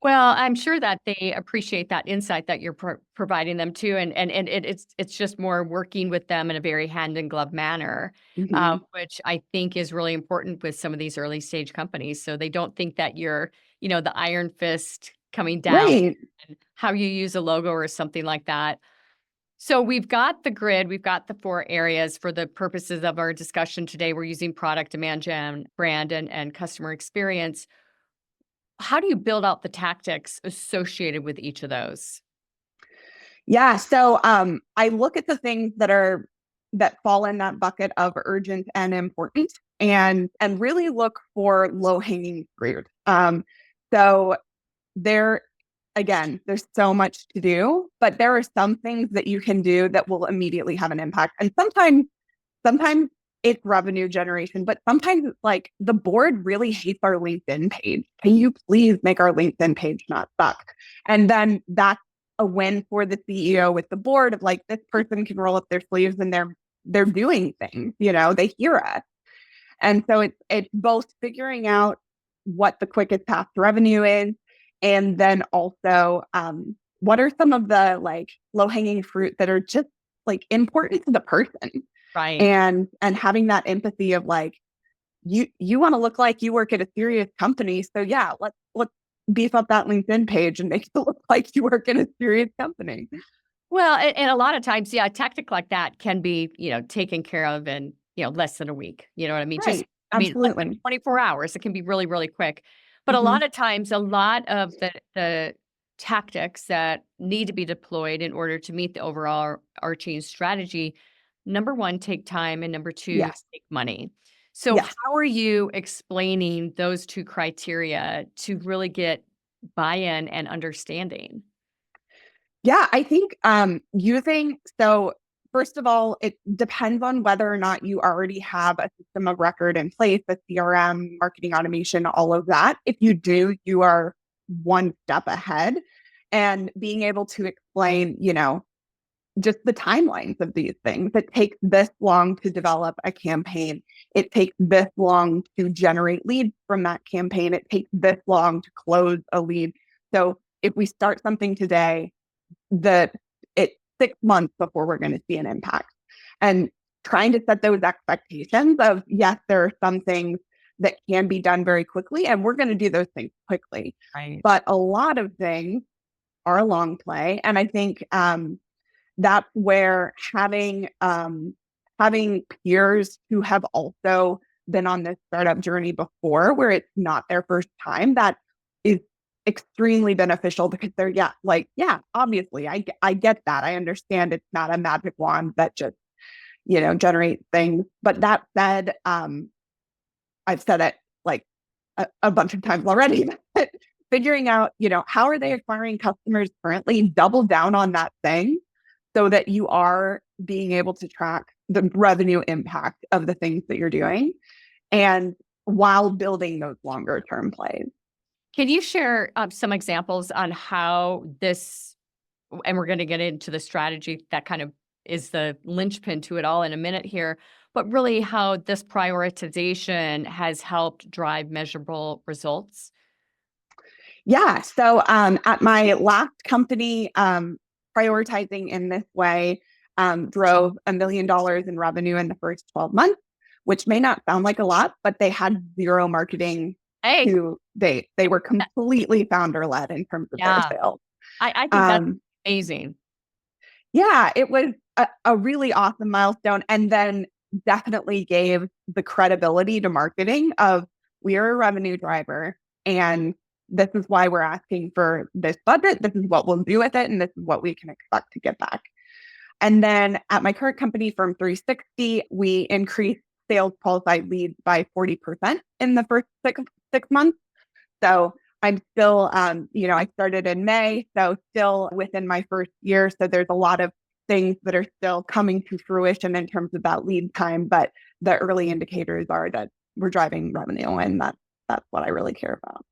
Well, I'm sure that they appreciate that insight that you're providing them too, and it's just more working with them in a very hand in glove manner, Hmm. which I think is really important with some of these early stage companies. So they don't think that you're, the iron fist coming down Right. and how you use a logo or something like that. So we've got the grid, we've got the four areas for the purposes of our discussion today. We're using product, demand gen, brand, and customer experience. How do you build out the tactics associated with each of those? Yeah. So I look at the things that fall in that bucket of urgent and important and really look for low hanging fruit. So there again, there's so much to do, but there are some things that you can do that will immediately have an impact. And sometimes it's revenue generation, but sometimes it's like the board really hates our LinkedIn page. Can you please make our LinkedIn page not suck? And then that's a win for the CEO with the board of like this person can roll up their sleeves and they're doing things, they hear us. And so it's both figuring out what the quickest path to revenue is, and then also what are some of the like low hanging fruit that are just like important to the person, Right. and having that empathy of like you want to look like you work at a serious company, so yeah, let's beef up that LinkedIn page and make it look like you work in a serious company. Well, and a lot of times, yeah, a tactic like that can be, taken care of in, less than a week. You know what I mean? Right. Less than Absolutely. 24 hours. It can be really, really quick. But a Hmm. lot of times, a lot of the tactics that need to be deployed in order to meet the overall arching strategy, number one, take time, and number two, Yes. take money. So Yes. how are you explaining those two criteria to really get buy-in and understanding? Yeah, I think using so first of all, it depends on whether or not you already have a system of record in place, a CRM, marketing automation, all of that. If you do, you are one step ahead. And being able to explain, just the timelines of these things. It takes this long to develop a campaign. It takes this long to generate leads from that campaign. It takes this long to close a lead. So if we start something today, that it's 6 months before we're going to see an impact. And trying to set those expectations of, yes, there are some things that can be done very quickly, and we're going to do those things quickly. Right. But a lot of things are a long play. And I think that's where having peers who have also been on this startup journey before, where it's not their first time, that is extremely beneficial because they're yeah, obviously I get that. I understand it's not a magic wand that just generates things. But that said, I've said it like a bunch of times already. But figuring out, how are they acquiring customers currently, double down on that thing so that you are being able to track the revenue impact of the things that you're doing, and while building those longer term plays. Can you share some examples on how this, and we're going to get into the strategy that kind of is the linchpin to it all in a minute here, but really how this prioritization has helped drive measurable results? Yeah. So at my last company, prioritizing in this way drove $1 million in revenue in the first 12 months, which may not sound like a lot, but they had zero marketing Hey, to date. They were completely founder led in terms of their yeah, sales. I think that's Um, amazing. yeah, it was a really awesome milestone. And then definitely gave the credibility to marketing of we are a revenue driver, and this is why we're asking for this budget. This is what we'll do with it. And this is what we can expect to get back. And then at my current company, Firm 360, we increased sales qualified leads by 40% in the first six months. So I'm still, I started in May, so still within my first year. So there's a lot of things that are still coming to fruition in terms of that lead time, but the early indicators are that we're driving revenue, and that's what I really care about.